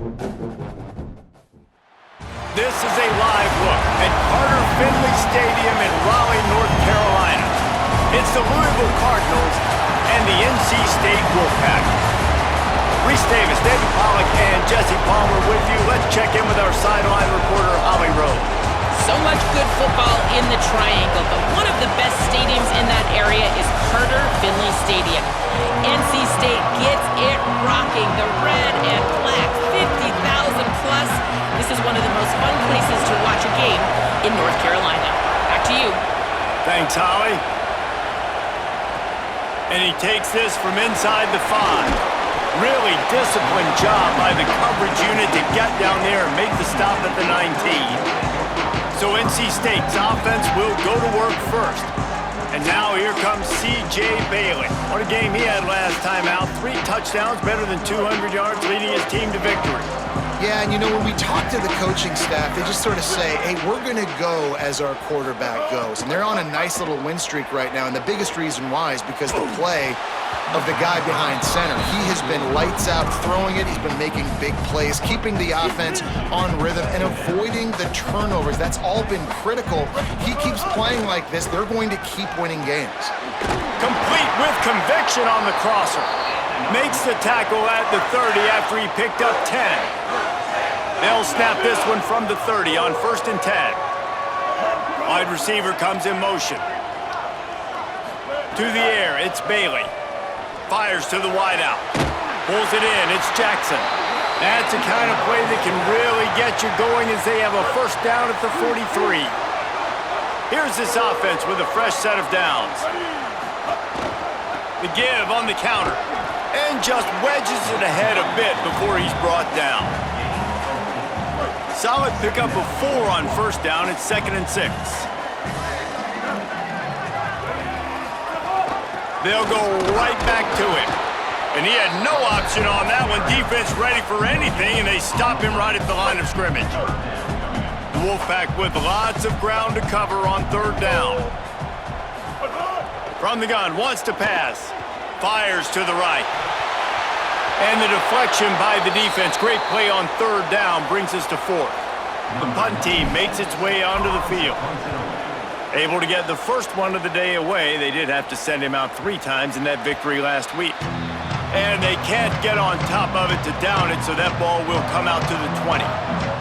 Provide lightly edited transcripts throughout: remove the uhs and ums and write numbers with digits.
This is a live look at Carter Finley Stadium in Raleigh, North Carolina. It's the Louisville Cardinals and the NC State Wolfpack. Reese Davis, David Pollack, and Jesse Palmer with you. Let's check in with our sideline reporter, Holly Rose. So much good football in the Triangle, but one of the best stadiums in that area is Carter Finley Stadium. NC State gets it rocking. The red and black, 50,000 plus. This is one of the most fun places to watch a game in North Carolina. Back to you. Thanks, Holly. And he takes this from inside the 5. Really disciplined job by the coverage unit to get down there and make the stop at the 19. So NC State's offense will go to work first. And now here comes C.J. Bailey. What a game he had last time out. 3 touchdowns, better than 200 yards, leading his team to victory. Yeah, and you know, when we talk to the coaching staff, they just sort of say, hey, we're going to go as our quarterback goes. And they're on a nice little win streak right now. And the biggest reason why is because the play of the guy behind center. He has been lights out throwing it. He's been making big plays, keeping the offense on rhythm and avoiding the turnovers. That's all been critical. He keeps playing like this, they're going to keep winning games. Complete with conviction on the crosser. Makes the tackle at the 30 after he picked up 10. They'll snap this one from the 30 on 1st and 10. Wide receiver comes in motion. To the air, it's Bailey. Fires to the wideout. Pulls it in, it's Jackson. That's the kind of play that can really get you going as they have a 1st down at the 43. Here's this offense with a fresh set of downs. The give on the counter. And just wedges it ahead a bit before he's brought down. Solid pickup of 4 on 1st down. It's 2nd and 6. They'll go right back to him. And he had no option on that one. Defense ready for anything, and they stop him right at the line of scrimmage. The Wolfpack with lots of ground to cover on 3rd down. From the gun, wants to pass. Fires to the right. And the deflection by the defense. Great play on 3rd down brings us to 4th. The punt team makes its way onto the field. Able to get the first one of the day away. They did have to send him out 3 times in that victory last week. And they can't get on top of it to down it, so that ball will come out to the 20.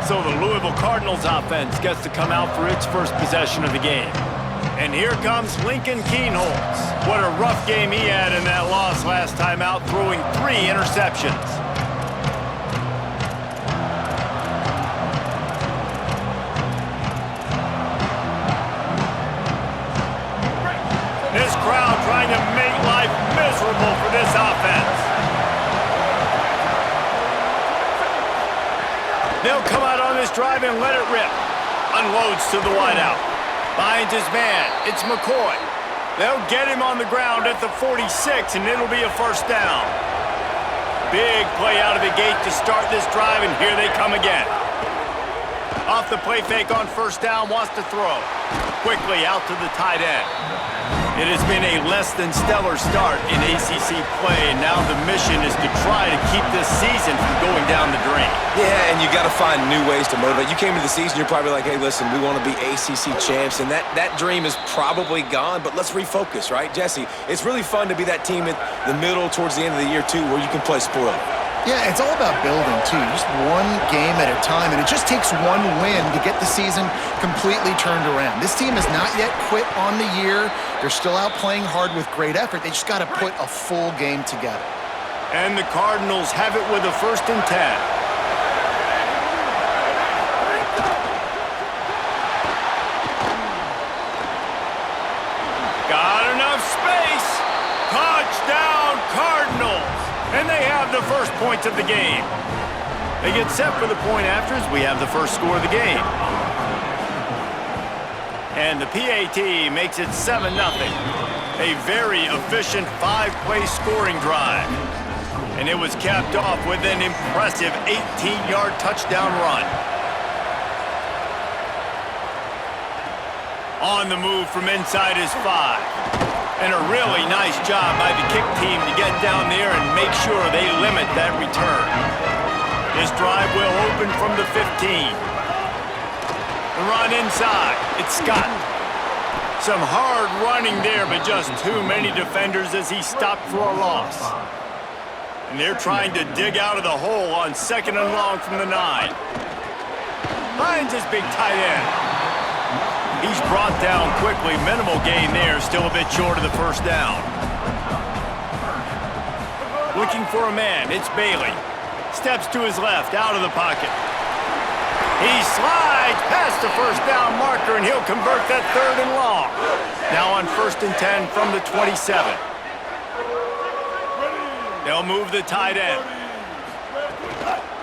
So the Louisville Cardinals offense gets to come out for its first possession of the game. And here comes Lincoln Keenholz. What a rough game he had in that loss last time out, throwing 3 interceptions. This crowd trying to make life miserable for this offense. They'll come out on this drive and let it rip. Unloads to the wideout. Finds his man. It's McCoy. They'll get him on the ground at the 46, and it'll be a 1st down. Big play out of the gate to start this drive, and here they come again. Off the play fake on 1st down, wants to throw. Quickly out to the tight end. It has been a less than stellar start in ACC play, and now the mission is to try to keep this season from going down the drain. Yeah, and you got to find new ways to motivate. You came into the season, you're probably like, hey, listen, we want to be ACC champs, and that dream is probably gone, but let's refocus, right? Jesse, it's really fun to be that team in the middle towards the end of the year, too, where you can play spoiler. Yeah, it's all about building, too. Just one game at a time, and it just takes one win to get the season completely turned around. This team has not yet quit on the year. They're still out playing hard with great effort. They just got to put a full game together. And the Cardinals have it with a 1st and 10. Got enough space. Touchdown, Cardinals. And they have the first points of the game. They get set for the point afters. We have the first score of the game. And the PAT makes it 7-0. A very efficient 5-play scoring drive. And it was capped off with an impressive 18-yard touchdown run. On the move from inside his 5. And a really nice job by the kick team to get down there and make sure they limit that return. This drive will open from the 15. The run inside. It's Scott. Some hard running there, but just too many defenders as he stopped for a loss. And they're trying to dig out of the hole on 2nd and long from the 9. Finds his big tight end. He's brought down quickly. Minimal gain there, still a bit short of the first down. Looking for a man, it's Bailey. Steps to his left, out of the pocket. He slides past the first down marker, and he'll convert that 3rd and long. Now on 1st and 10 from the 27. They'll move the tight end.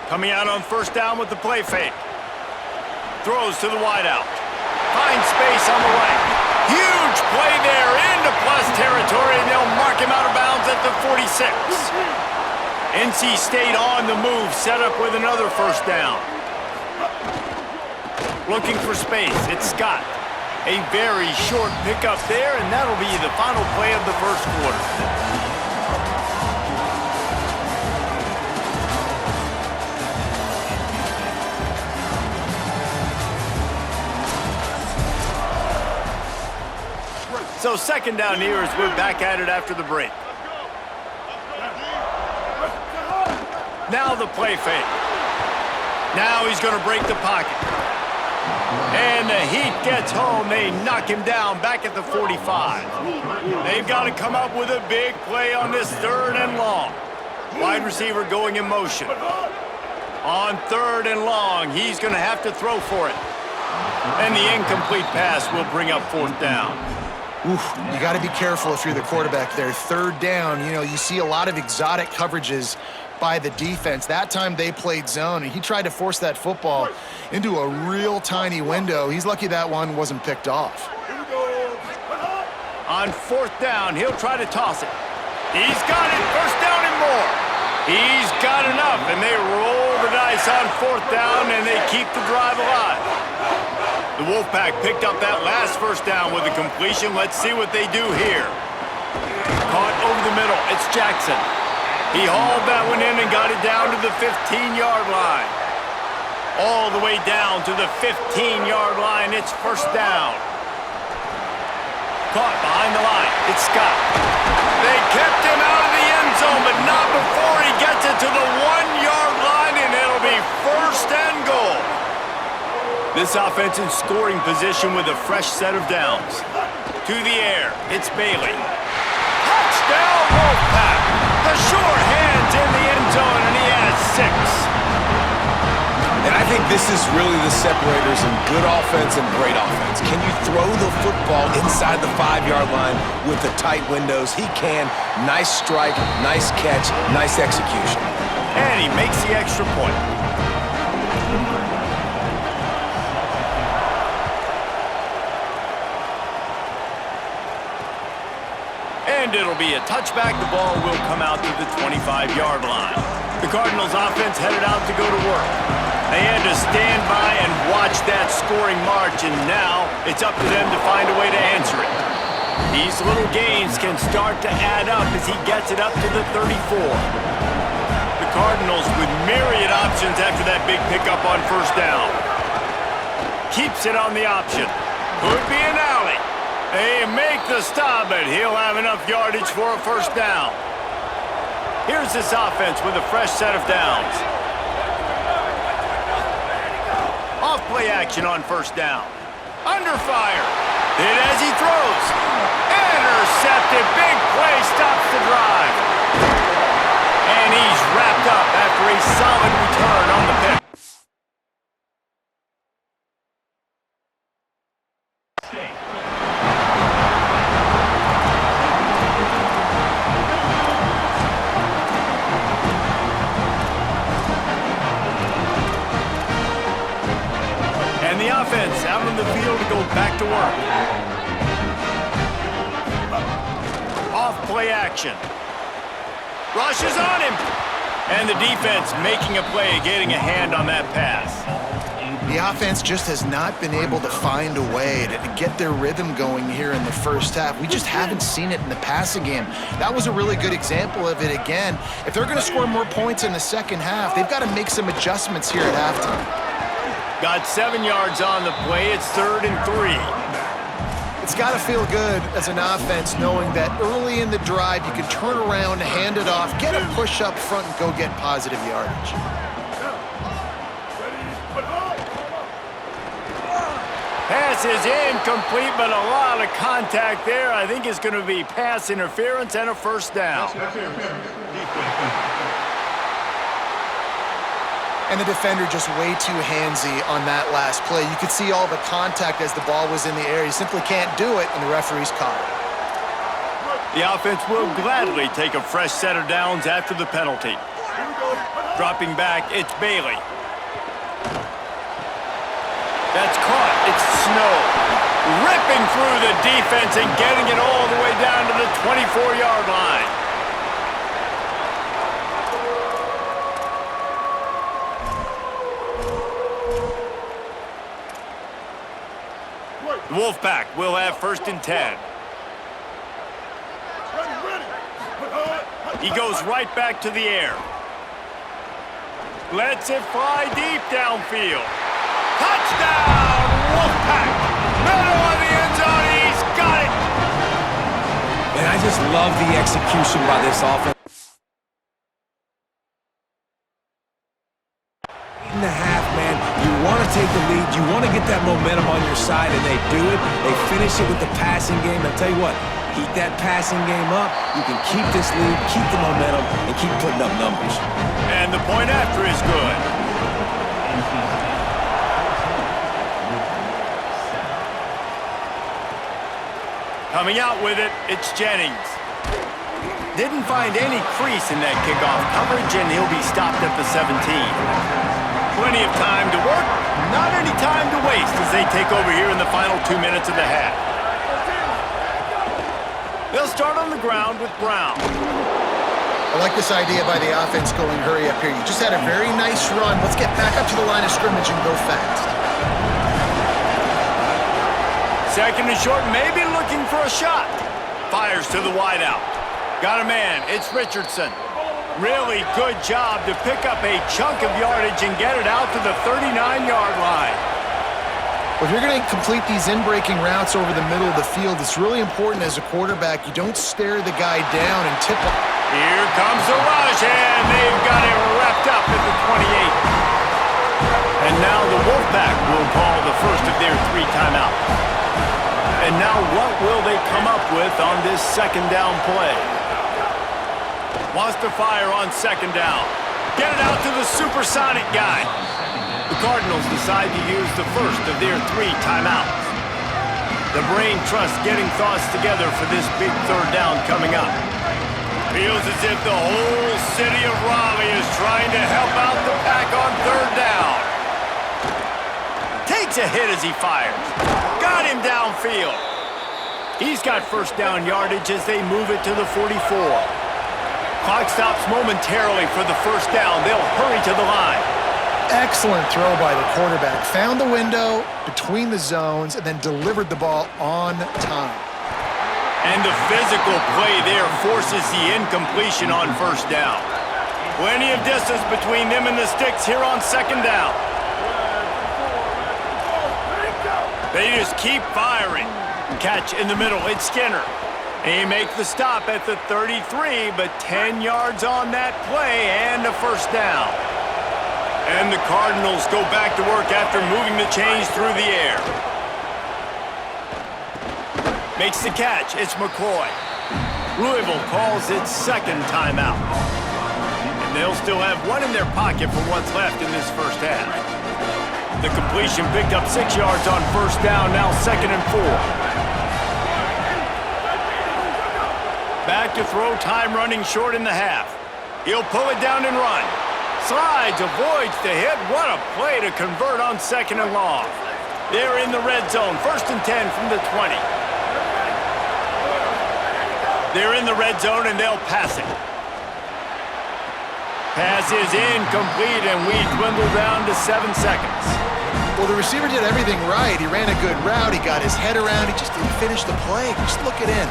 Coming out on 1st down with the play fake. Throws to the wideout. Finds space on the right. Huge play there into plus territory, and they'll mark him out of bounds at the 46. NC State on the move, set up with another 1st down. Looking for space, it's Scott. A very short pickup there, and that'll be the final play of the 1st quarter. So 2nd down here as we're back at it after the break. Now the play fake. Now he's going to break the pocket. And the heat gets home. They knock him down back at the 45. They've got to come up with a big play on this 3rd and long. Wide receiver going in motion. On 3rd and long, he's going to have to throw for it. And the incomplete pass will bring up 4th down. Oof, you got to be careful if you're the quarterback there. 3rd down, you know, you see a lot of exotic coverages by the defense. That time they played zone, and he tried to force that football into a real tiny window. He's lucky that one wasn't picked off. On 4th down, he'll try to toss it. He's got it, 1st down and more. He's got enough, and they roll the dice on 4th down, and they keep the drive alive. The Wolfpack picked up that last 1st down with a completion. Let's see what they do here. Caught over the middle, it's Jackson. He hauled that one in and got it down to the 15-yard line. All the way down to the 15-yard line. It's 1st down. Caught behind the line. It's Scott. They kept him out of the end zone, but not before he gets it to the 1-yard line, and it'll be 1st and goal. This offense in scoring position with a fresh set of downs. To the air. It's Bailey. Touchdown, Wolfpack. The sure hands in the end zone, and he has 6. And I think this is really the separators in good offense and great offense. Can you throw the football inside the 5-yard line with the tight windows? He can. Nice strike, nice catch, nice execution. And he makes the extra point. And it'll be a touchback. The ball will come out to the 25-yard line. The Cardinals offense headed out to go to work. They had to stand by and watch that scoring march, and now it's up to them to find a way to answer it. These little gains can start to add up as he gets it up to the 34. The Cardinals with myriad options after that big pickup on 1st down. Keeps it on the option. Could be an alley. They make the stop, but he'll have enough yardage for a 1st down. Here's this offense with a fresh set of downs. Off-play action on 1st down. Under fire. Hit as he throws. Intercepted. Big play stops the drive. And he's wrapped up after a solid return on the pick. Offense out on the field to go back to work. Off play action. Rushes on him. And the defense making a play, getting a hand on that pass. The offense just has not been able to find a way to get their rhythm going here in the first half. We just haven't seen it in the passing game. That was a really good example of it again. If they're going to score more points in the second half, they've got to make some adjustments here at halftime. Got 7 yards on the play. It's 3rd and 3. It's got to feel good as an offense knowing that early in the drive you can turn around, hand it off, get a push up front, and go get positive yardage. Pass is incomplete, but a lot of contact there. I think it's going to be pass interference and a first down. And the defender just way too handsy on that last play. You could see all the contact as the ball was in the air. He simply can't do it, and the referee's caught it. The offense will gladly take a fresh set of downs after the penalty. Dropping back, it's Bailey. That's caught. It's Snow. Ripping through the defense and getting it all the way down to the 24-yard line. The Wolfpack will have 1st and 10. He goes right back to the air. Lets it fly deep downfield. Touchdown, Wolfpack! Middle of the end zone, he's got it! And I just love the execution by this offense. In the half, man, you want to take the lead, you want to get that momentum on your side, and they do it. They finish it with the passing game. I'll tell you what, keep that passing game up. You can keep this lead, keep the momentum, and keep putting up numbers. And the point after is good. Coming out with it, it's Jennings. Didn't find any crease in that kickoff coverage, and he'll be stopped at the 17. Plenty of time to work, not any time to waste as they take over here in the final 2 minutes of the half. They'll start on the ground with Brown. I like this idea by the offense going hurry up here. You just had a very nice run. Let's get back up to the line of scrimmage and go fast. 2nd and short, maybe looking for a shot. Fires to the wideout. Got a man, it's Richardson. Really good job to pick up a chunk of yardage and get it out to the 39-yard line. Well, if you're going to complete these in-breaking routes over the middle of the field, it's really important as a quarterback you don't stare the guy down and tip off. Here comes the rush, and they've got it wrapped up at the 28. And now the Wolfpack will call the first of their 3 timeouts. And now what will they come up with on this 2nd down play? Wants to fire on 2nd down. Get it out to the supersonic guy. The Cardinals decide to use the first of their 3 timeouts. The brain trust getting thoughts together for this big 3rd down coming up. Feels as if the whole city of Raleigh is trying to help out the Pack on 3rd down. Takes a hit as he fires. Got him downfield. He's got 1st down yardage as they move it to the 44. Clock stops momentarily for the 1st down. They'll hurry to the line. Excellent throw by the quarterback. Found the window between the zones and then delivered the ball on time. And the physical play there forces the incompletion on 1st down. Plenty of distance between them and the sticks here on 2nd down. They just keep firing. Catch in the middle, it's Skinner. He makes the stop at the 33, but 10 yards on that play and a 1st down. And the Cardinals go back to work after moving the chains through the air. Makes the catch, it's McCoy. Louisville calls its 2nd timeout. And they'll still have 1 in their pocket for what's left in this 1st half. The completion picked up 6 yards on 1st down, now 2nd and 4. Back to throw, time running short in the half. He'll pull it down and run. Slides, avoids the hit. What a play to convert on 2nd and long. They're in the red zone, 1st and 10 from the 20. They're in the red zone and they'll pass it. Pass is incomplete and we dwindle down to 7 seconds. Well, the receiver did everything right. He ran a good route. He got his head around. He just didn't finish the play. Just look it in.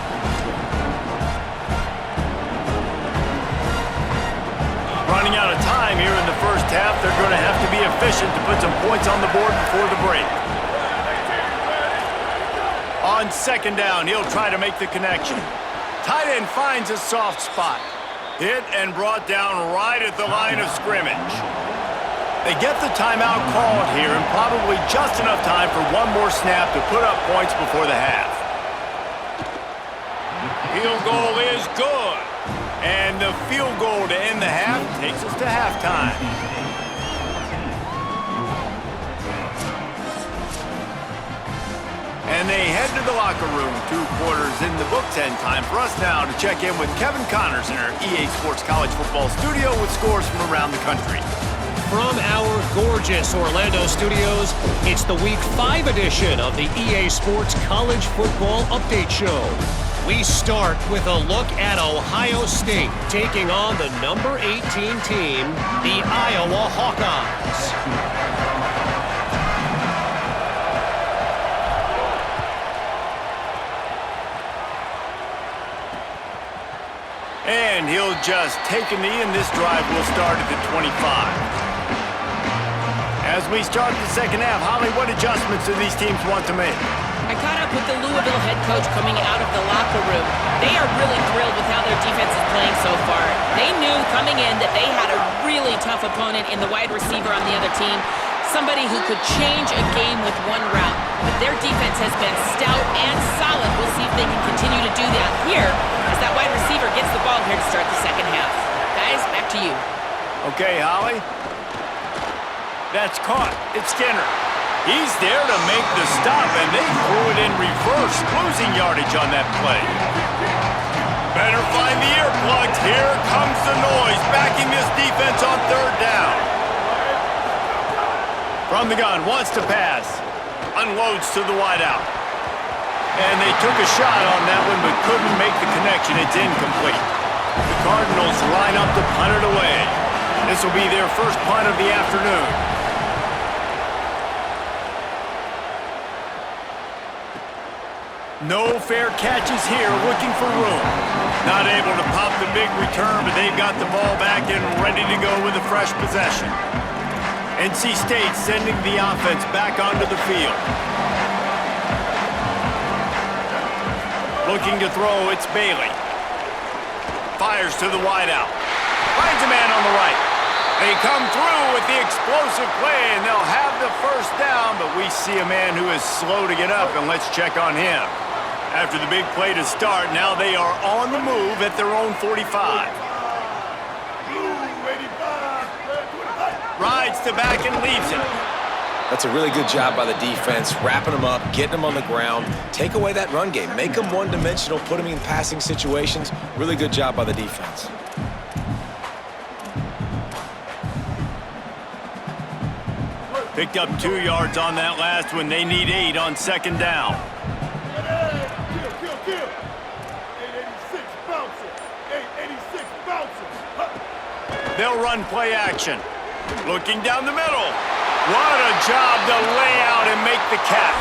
Running out of time here in the first half. They're going to have to be efficient to put some points on the board before the break. On second down, he'll try to make the connection. Tight end finds a soft spot. Hit and brought down right at the line of scrimmage. They get the timeout called here and probably just enough time for one more snap to put up points before the half. Field goal is good. And the field goal to end the half takes us to halftime. And they head to the locker room. 2 quarters in the books, and time for us now to check in with Kevin Connors in our EA Sports College Football studio with scores from around the country. From our gorgeous Orlando studios, it's the Week 5 edition of the EA Sports College Football Update Show. We start with a look at Ohio State taking on the number 18 team, the Iowa Hawkeyes. And he'll just take a knee, and this drive will start at the 25. As we start the second half, Holly, what adjustments do these teams want to make? I caught up with the Louisville head coach coming out of the locker room. They are really thrilled with how their defense is playing so far. They knew coming in that they had a really tough opponent in the wide receiver on the other team, somebody who could change a game with one route. But their defense has been stout and solid. We'll see if they can continue to do that here as that wide receiver gets the ball here to start the second half. Guys, back to you. Okay, Holly. That's caught. It's Skinner. He's there to make the stop, and they threw it in reverse, losing yardage on that play. Better find the earplugs. Here comes the noise, backing this defense on third down. From the gun, wants to pass. Unloads to the wideout. And they took a shot on that one, but couldn't make the connection. It's incomplete. The Cardinals line up to punt it away. This will be their first punt of the afternoon. No fair catches here, looking for room. Not able to pop the big return, but they've got the ball back and ready to go with a fresh possession. NC State sending the offense back onto the field. Looking to throw, it's Bailey. Fires to the wideout. Finds a man on the right. They come through with the explosive play, and they'll have the first down, but we see a man who is slow to get up, and let's check on him. After the big play to start, now they are on the move at their own 45. Rides to back and leaves it. That's a really good job by the defense, wrapping them up, getting them on the ground. Take away that run game. Make them one-dimensional, put them in passing situations. Really good job by the defense. Picked up 2 yards on that last one. They need 8 on second down. They'll run play action. Looking down the middle. What a job to lay out and make the catch.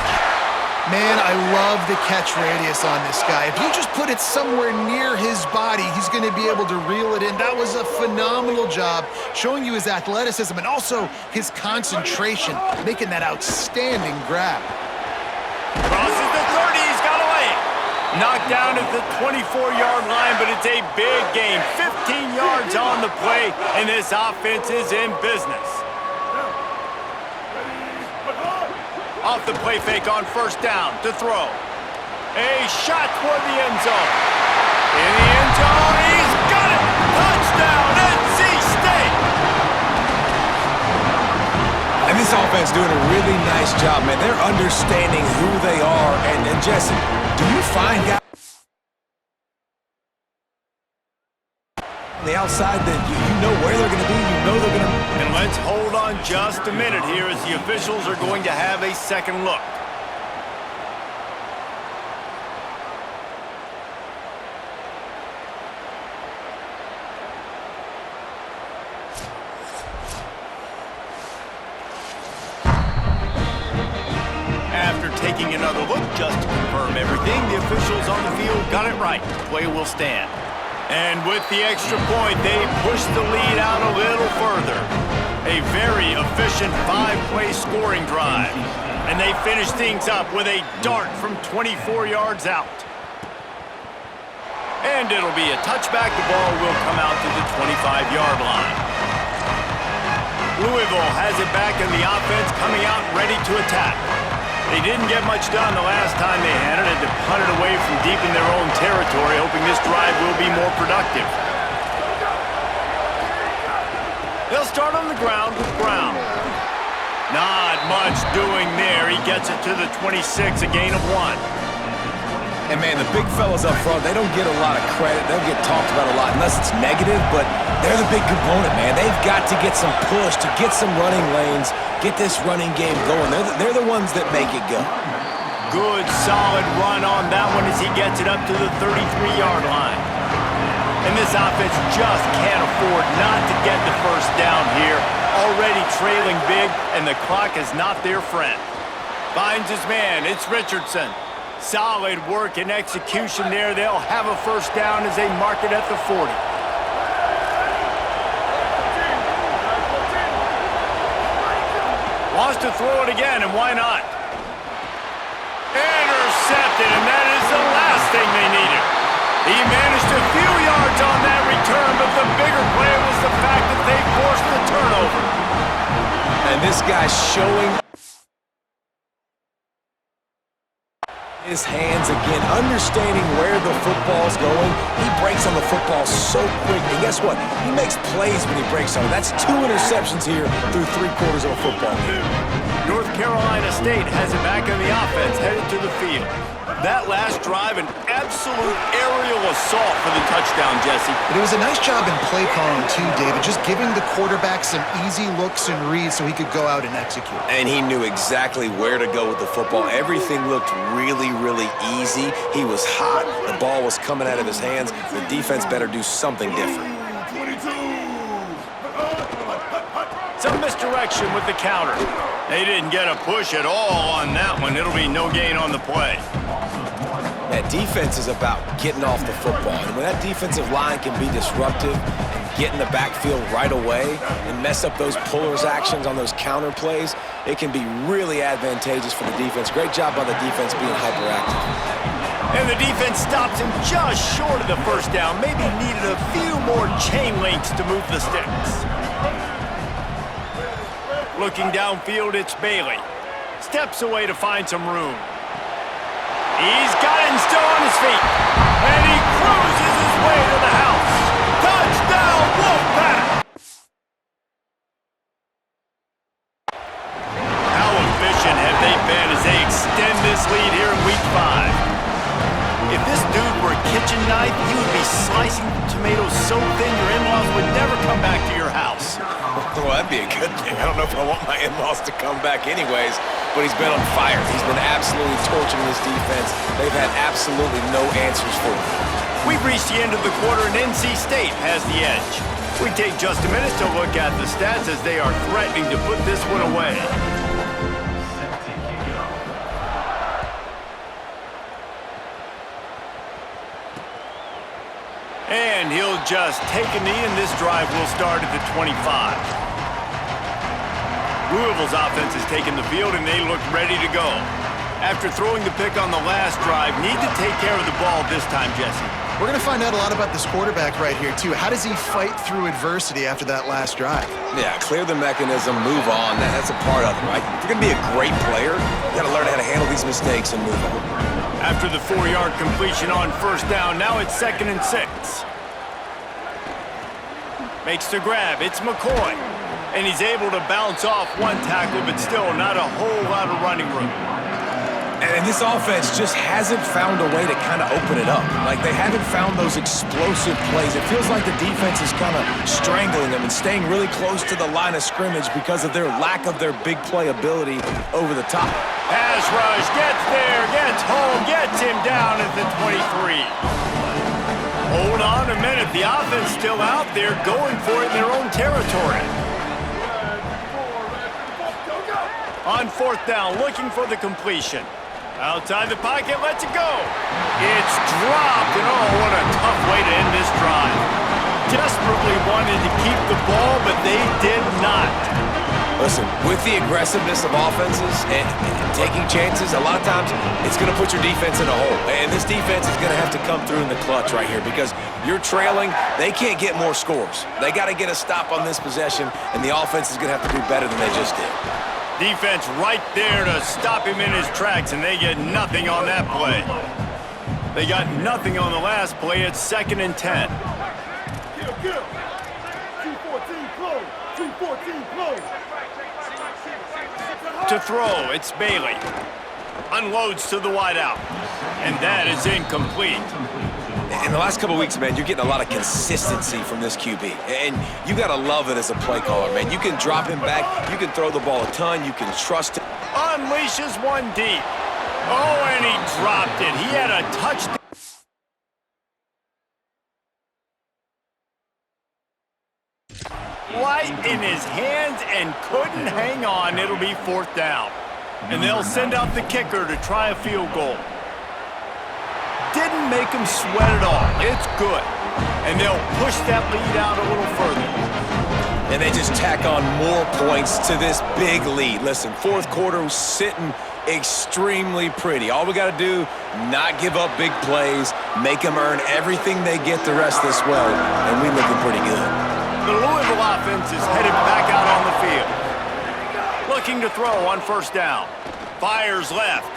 Man, I love the catch radius on this guy. If you just put it somewhere near his body, he's going to be able to reel it in. That was a phenomenal job, showing you his athleticism and also his concentration, making that outstanding grab. Crosses the 30, he's got away. Knocked down at the 24-yard line, but it's a big game. 15 yards on the play, and this offense is in business. Off the play fake on first down to throw. A shot toward the end zone. In the end zone, he's got it! Touchdown, NC State! And this offense doing a really nice job, man. They're understanding who they are. And Jesse, do you find guys on the outside that you know where they're going to be, you know they're going to... And let's hold on just a minute here as the officials are going to have a second look. taking another look just to confirm everything. The officials on the field got it right. The play will stand. And with the extra point, they push the lead out a little further. A very efficient 5-play scoring drive. And they finish things up with a dart from 24 yards out. And it'll be a touchback. The ball will come out to the 25-yard line. Louisville has it back in the offense, coming out ready to attack. They didn't get much done the last time they had it, and to punt it away from deep in their own territory, hoping this drive will be more productive. They'll start on the ground with Brown. Not much doing there. He gets it to the 26, a gain of 1. And, man, the big fellas up front, they don't get a lot of credit. They don't get talked about a lot unless it's negative, but they're the big component, man. They've got to get some push, to get some running lanes, get this running game going. They're the ones that make it go. Good, solid run on that one as he gets it up to the 33-yard line. And this offense just can't afford not to get the first down here. Already trailing big, and the clock is not their friend. Finds his man. It's Richardson. Solid work and execution there. They'll have a first down as they mark it at the 40. Wants to throw it again, and why not? Intercepted, and that is the last thing they needed. He managed a few yards on that return, but the bigger play was the fact that they forced the turnover. And this guy's showing his hands again, understanding where the football's going. He breaks on the football so quick, and guess what? He makes plays when he breaks on it. That's 2 interceptions here through 3/4 of a football game. North Carolina State has it back in the offense, headed to the field. That last drive, an absolute aerial assault for the touchdown, Jesse. But it was a nice job in play calling too, David, just giving the quarterback some easy looks and reads so he could go out and execute. And he knew exactly where to go with the football. Everything looked really, really easy. He was hot. The ball was coming out of his hands. The defense better do something different. Some misdirection with the counter. They didn't get a push at all on that one. It'll be no gain on the play. That defense is about getting off the football. And when that defensive line can be disruptive and get in the backfield right away and mess up those pullers actions on those counter plays, it can be really advantageous for the defense. Great job by the defense being hyperactive. And the defense stops him just short of the first down. Maybe needed a few more chain links to move the sticks. Looking downfield, it's Bailey. Steps away to find some room. He's got it and still on his feet. And he cruises his way to the house. Touchdown, Wolfpack! How efficient have they been as they extend this lead here in Week 5? If this dude were a kitchen knife, he would be slicing tomatoes so thin your in-laws would never come back to your house. Well, that'd be a good thing. I don't know if I want my in-laws to come back anyways, but he's been on fire. He's been absolutely torching this defense. They've had absolutely no answers for him. We've reached the end of the quarter, and NC State has the edge. We take just a minute to look at the stats as they are threatening to put this one away. And he'll just take a knee, and this drive will start at the 25. Louisville's offense has taken the field, and they look ready to go. After throwing the pick on the last drive, need to take care of the ball this time, Jesse. We're going to find out a lot about this quarterback right here, too. How does he fight through adversity after that last drive? Yeah, clear the mechanism, move on. That's a part of it, right? If you're going to be a great player, you got to learn how to handle these mistakes and move on. After the 4-yard completion on first down, now it's 2nd and 6. Makes the grab. It's McCoy. And he's able to bounce off one tackle, but still not a whole lot of running room. And this offense just hasn't found a way to kind of open it up. Like, they haven't found those explosive plays. It feels like the defense is kind of strangling them and staying really close to the line of scrimmage because of their lack of their big play ability over the top. Pass rush, gets there, gets home, gets him down at the 23. Hold on a minute. The offense still out there going for it in their own territory. On fourth down, looking for the completion. Outside the pocket, lets it go. It's dropped, and oh, what a tough way to end this drive. Desperately wanted to keep the ball, but they did not. Listen, with the aggressiveness of offenses and taking chances, a lot of times it's going to put your defense in a hole. And this defense is going to have to come through in the clutch right here because you're trailing. They can't get more scores. They got to get a stop on this possession, and the offense is going to have to do better than they just did. Defense right there to stop him in his tracks, and they get nothing on that play. They got nothing on the last play. It's 2nd and 10. Kill. 2-14 close. 2-14 close. To throw, it's Bailey. Unloads to the wideout. And that is incomplete. In the last couple of weeks, man, you're getting a lot of consistency from this QB. And you got to love it as a play caller, man. You can drop him back. You can throw the ball a ton. You can trust him. Unleashes one deep. Oh, and he dropped it. He had a touchdown. Right in his hands and couldn't hang on. It'll be 4th down. And they'll send out the kicker to try a field goal. Didn't make him sweat at all. It's good. And they'll push that lead out a little further. And they just tack on more points to this big lead. Listen, 4th quarter was sitting extremely pretty. All we got to do, not give up big plays, make them earn everything they get the rest of this way, and we're looking pretty good. The Louisville offense is headed back out on the field. Looking to throw on 1st down. Fires left.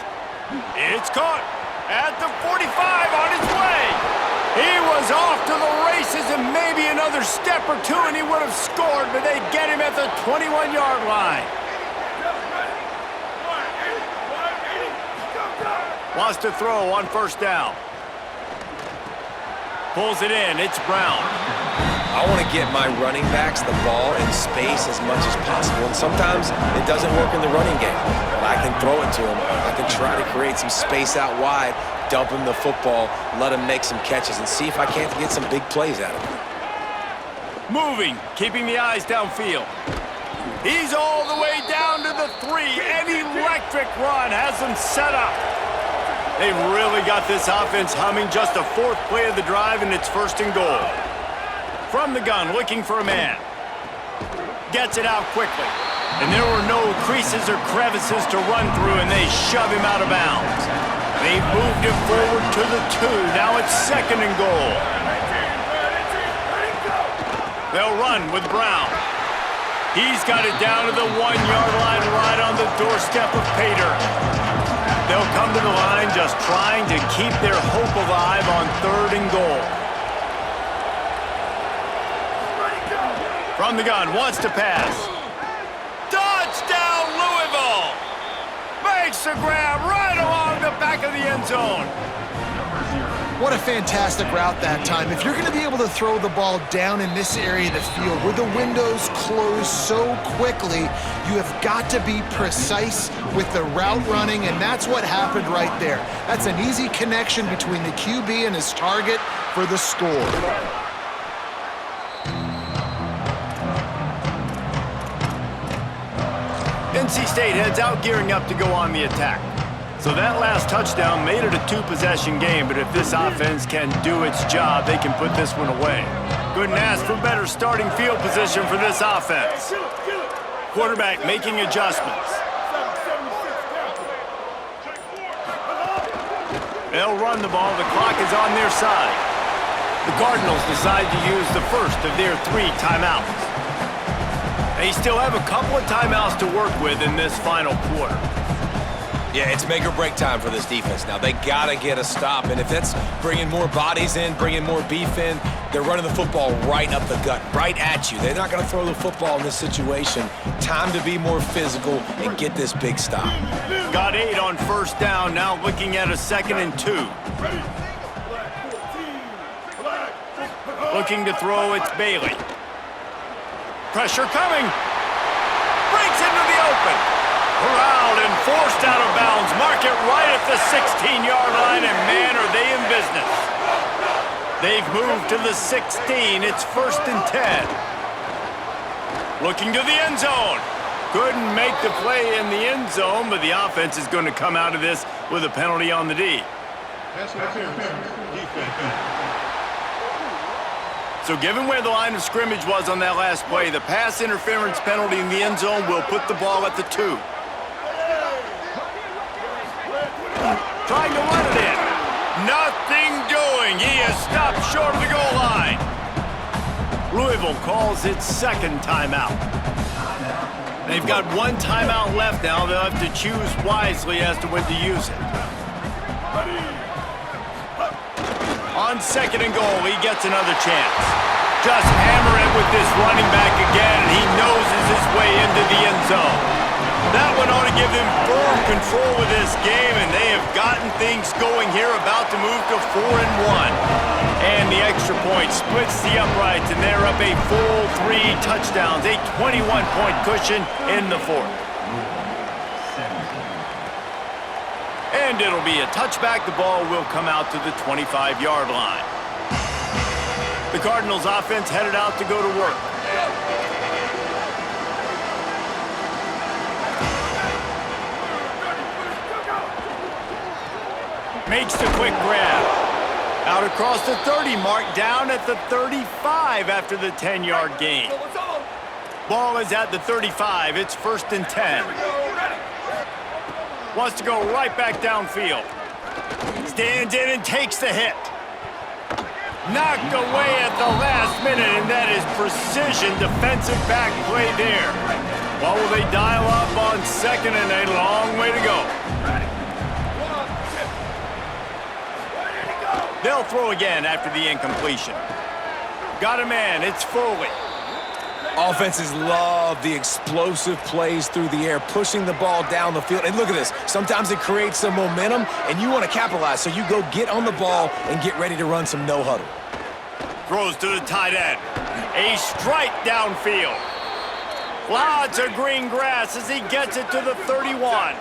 It's caught at the 45 on his way. He was off to the races and maybe another step or two and he would have scored, but they get him at the 21-yard line. Wants to throw on 1st down. Pulls it in. It's Brown. I want to get my running backs the ball in space as much as possible. And sometimes it doesn't work in the running game. But I can throw it to him. I can try to create some space out wide, dump him the football, let him make some catches, and see if I can't get some big plays out of him. Moving, keeping the eyes downfield. He's all the way down to the 3. An electric run has them set up. They've really got this offense humming. Just a 4th play of the drive, and it's 1st and goal. From the gun, looking for a man. Gets it out quickly. And there were no creases or crevices to run through, and they shove him out of bounds. They've moved him forward to the 2. Now it's 2nd and goal. They'll run with Brown. He's got it down to the 1-yard line right on the doorstep of Pater. They'll come to the line just trying to keep their hope alive on 3rd and goal. From the gun, wants to pass. Touchdown, Louisville! Makes the grab right along the back of the end zone. What a fantastic route that time. If you're going to be able to throw the ball down in this area of the field where the windows close so quickly, you have got to be precise with the route running, and that's what happened right there. That's an easy connection between the QB and his target for the score. NC State heads out gearing up to go on the attack. So that last touchdown made it a 2-possession game, but if this offense can do its job, they can put this one away. Couldn't ask for better starting field position for this offense. Quarterback making adjustments. They'll run the ball. The clock is on their side. The Cardinals decide to use the first of their 3 timeouts. They still have a couple of timeouts to work with in this final quarter. Yeah, it's make or break time for this defense now. They got to get a stop, and if that's bringing more bodies in, bringing more beef in, they're running the football right up the gut, right at you. They're not going to throw the football in this situation. Time to be more physical and get this big stop. Got 8 on 1st down, now looking at a 2nd and 2. Looking to throw, it's Bailey. Pressure coming. Breaks into the open. Corralled and forced out of bounds. Mark it right at the 16-yard line, and man, are they in business. They've moved to the 16. It's 1st and 10. Looking to the end zone. Couldn't make the play in the end zone, but the offense is going to come out of this with a penalty on the D. So given where the line of scrimmage was on that last play, the pass interference penalty in the end zone will put the ball at the 2. Trying to run it in. Nothing doing. He is stopped short of the goal line. Louisville calls its second timeout. They've got one timeout left now. They'll have to choose wisely as to when to use it. On second and goal, he gets another chance. Just hammer it with this running back again, and he noses his way into the end zone. That one ought to give them firm control of this game, and they have gotten things going here, about to move to 4-1. And the extra point splits the uprights, and they're up a full 3 touchdowns, a 21-point cushion in the 4th. And it'll be a touchback. The ball will come out to the 25-yard line. The Cardinals offense headed out to go to work. Makes the quick grab. Out across the 30 mark, down at the 35 after the 10-yard gain. Ball is at the 35. It's 1st and 10. Wants to go right back downfield. Stands in and takes the hit. Knocked away at the last minute, and that is precision defensive back play there. Well, will they dial up on second, and a long way to go. They'll throw again after the incompletion. Got a man. It's Foley. Offenses love the explosive plays through the air, pushing the ball down the field. And look at this. Sometimes it creates some momentum, and you want to capitalize. So you go get on the ball and get ready to run some no-huddle. Throws to the tight end. A strike downfield. Lots of green grass as he gets it to the 31.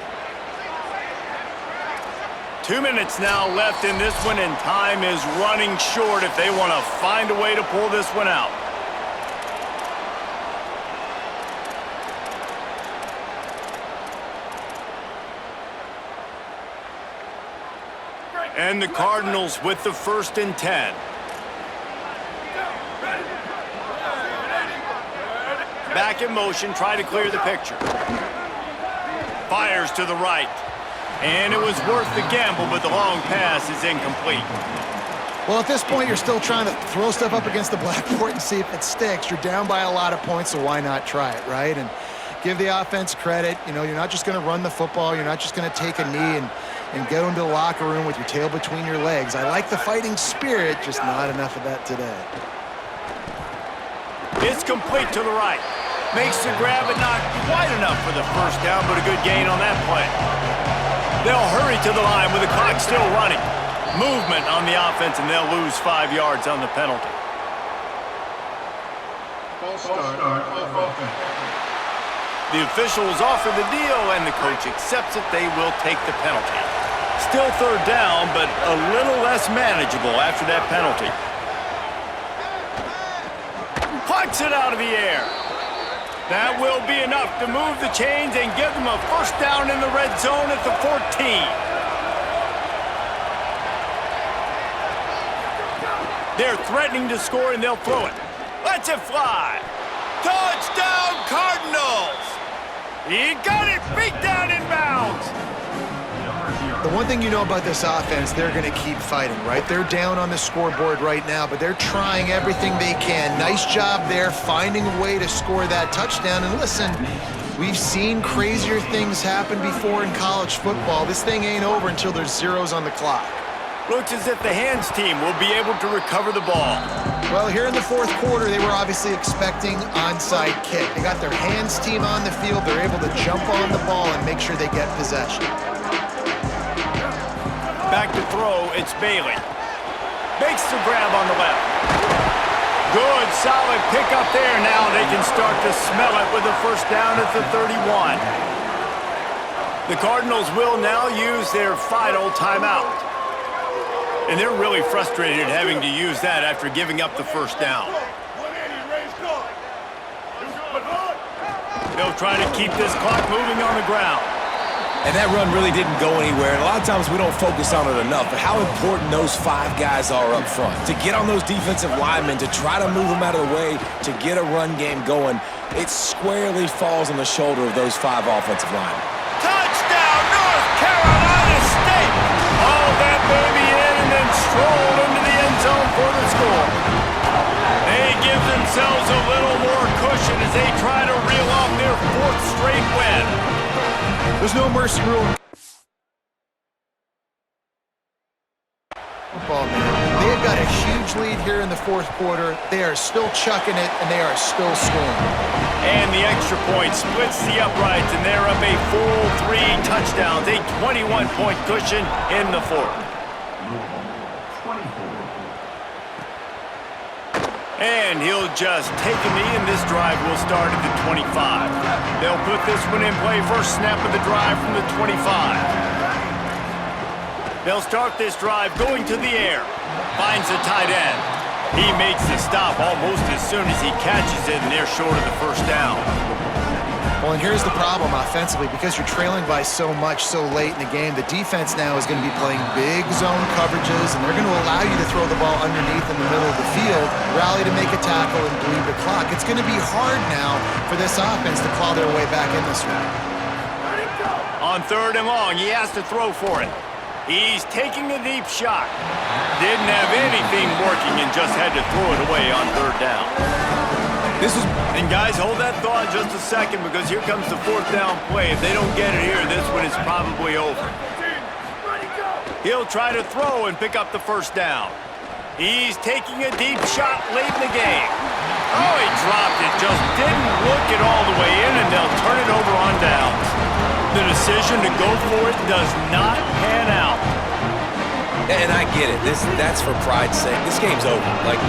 2 minutes now left in this one, and time is running short if they want to find a way to pull this one out. And the Cardinals with the 1st and 10. Back in motion, try to clear the picture. Fires to the right. And it was worth the gamble, but the long pass is incomplete. Well, at this point, you're still trying to throw stuff up against the blackboard and see if it sticks. You're down by a lot of points, so why not try it, right? And give the offense credit. You know, you're not just going to run the football. You're not just going to take a knee and go into the locker room with your tail between your legs. I like the fighting spirit, just not enough of that today. It's complete to the right. Makes the grab, but not quite enough for the first down, but a good gain on that play. They'll hurry to the line with the clock still running. Movement on the offense, and they'll lose 5 yards on the penalty. The officials offer the deal, and the coach accepts it. They will take the penalty. Still 3rd down, but a little less manageable after that penalty. Plucks it out of the air. That will be enough to move the chains and give them a 1st down in the red zone at the 14. They're threatening to score, and they'll throw it. Lets it fly. Touchdown, Cardinals! He got it, beat down in bounds. The one thing you know about this offense, they're going to keep fighting, right? They're down on the scoreboard right now, but they're trying everything they can. Nice job there, finding a way to score that touchdown. And listen, we've seen crazier things happen before in college football. This thing ain't over until there's zeros on the clock. Looks as if the hands team will be able to recover the ball. Well, here in the 4th quarter, they were obviously expecting onside kick. They got their hands team on the field. They're able to jump on the ball and make sure they get possession. Back to throw, it's Bailey. Makes the grab on the left. Good, solid pickup there. Now they can start to smell it with a 1st down at the 31. The Cardinals will now use their final timeout. And they're really frustrated having to use that after giving up the 1st down. They'll try to keep this clock moving on the ground. And that run really didn't go anywhere. And a lot of times we don't focus on it enough, but how important those 5 guys are up front. To get on those defensive linemen, to try to move them out of the way, to get a run game going, it squarely falls on the shoulder of those 5 offensive linemen. Touchdown, North Carolina State! Haul that baby in and then stroll into the end zone for the score. They give themselves a little more cushion as they try to reel off their 4th straight win. There's no mercy rule. Football, man. They have got a huge lead here in the 4th quarter. They are still chucking it, and they are still scoring. And the extra point splits the uprights, and they're up a full 3 touchdowns, a 21-point cushion in the 4th. And he'll just take a knee, and this drive will start at the 25. They'll put this one in play. First snap of the drive from the 25. They'll start this drive going to the air. Finds the tight end. He makes the stop almost as soon as he catches it, and they're short of the first down. Well, and here's the problem offensively. Because you're trailing by so much so late in the game, the defense now is going to be playing big zone coverages, and they're going to allow you to throw the ball underneath in the middle of the field, rally to make a tackle, and bleed the clock. It's going to be hard now for this offense to claw their way back in this one. On 3rd and long, he has to throw for it. He's taking a deep shot. Didn't have anything working and just had to throw it away on 3rd down. And guys, hold that thought just a second, because here comes the 4th down play. If they don't get it here, this one is probably over. He'll try to throw and pick up the first down. He's taking a deep shot late in the game. Oh, he dropped it. Just didn't look it all the way in, and they'll turn it over on downs. The decision to go for it does not pan out. And I get it. That's for pride's sake. This game's over. Like,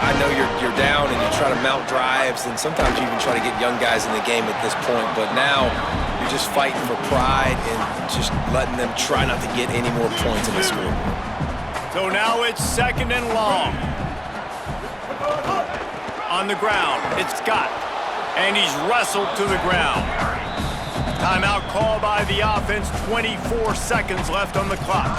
I know you're down and you try to mount drives, and sometimes you even try to get young guys in the game at this point, but now you're just fighting for pride and just letting them try not to get any more points in the scoreboard. So now it's 2nd and long. On the ground, it's Scott, and he's wrestled to the ground. Timeout call by the offense, 24 seconds left on the clock.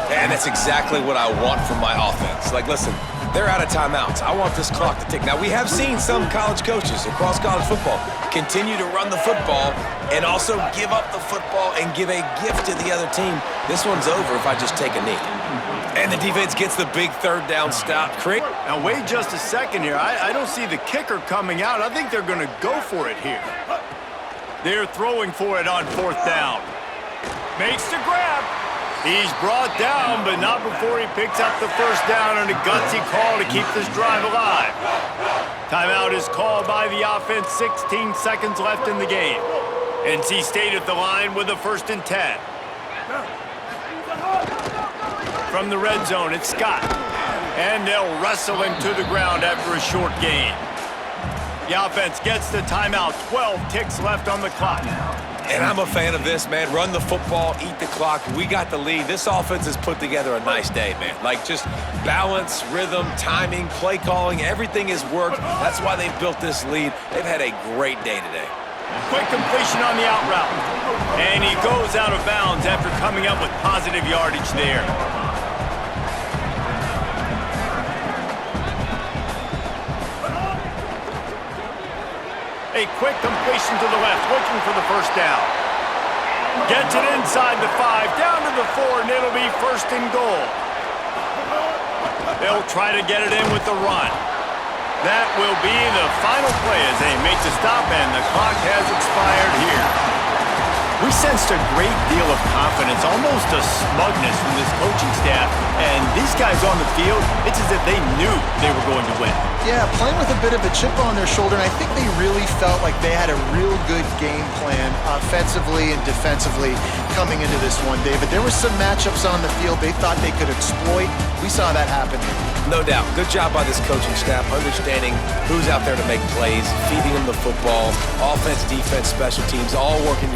And that's exactly what I want from my offense. Like, listen, they're out of timeouts. I want this clock to tick. Now, we have seen some college coaches across college football continue to run the football and also give up the football and give a gift to the other team. This one's over if I just take a knee. And the defense gets the big 3rd down stop. Now, wait just a second here. I don't see the kicker coming out. I think they're going to go for it here. They're throwing for it on 4th down. Makes the grab. He's brought down, but not before he picks up the first down, and a gutsy call to keep this drive alive. Timeout is called by the offense, 16 seconds left in the game. NC State at the line with a 1st and 10. From the red zone, it's Scott. And they'll wrestle him to the ground after a short gain. The offense gets the timeout. 12 ticks left on the clock. And I'm a fan of this, man. Run the football, eat the clock. We got the lead. This offense has put together a nice day, man. Like, just balance, rhythm, timing, play calling, everything has worked. That's why they've built this lead. They've had a great day today. Quick completion on the out route. And he goes out of bounds after coming up with positive yardage there. A quick completion to the left, looking for the first down. Gets it inside the 5, down to the 4, and it'll be 1st and goal. They'll try to get it in with the run. That will be the final play as they make the stop, and the clock has expired here. We sensed a great deal of confidence, almost a smugness from this coaching staff. And these guys on the field, it's as if they knew they were going to win. Yeah, playing with a bit of a chip on their shoulder, and I think they really felt like they had a real good game plan offensively and defensively coming into this one, David. There were some matchups on the field they thought they could exploit. We saw that happen here. No doubt. Good job by this coaching staff, understanding who's out there to make plays, feeding them the football, offense, defense, special teams, all working together.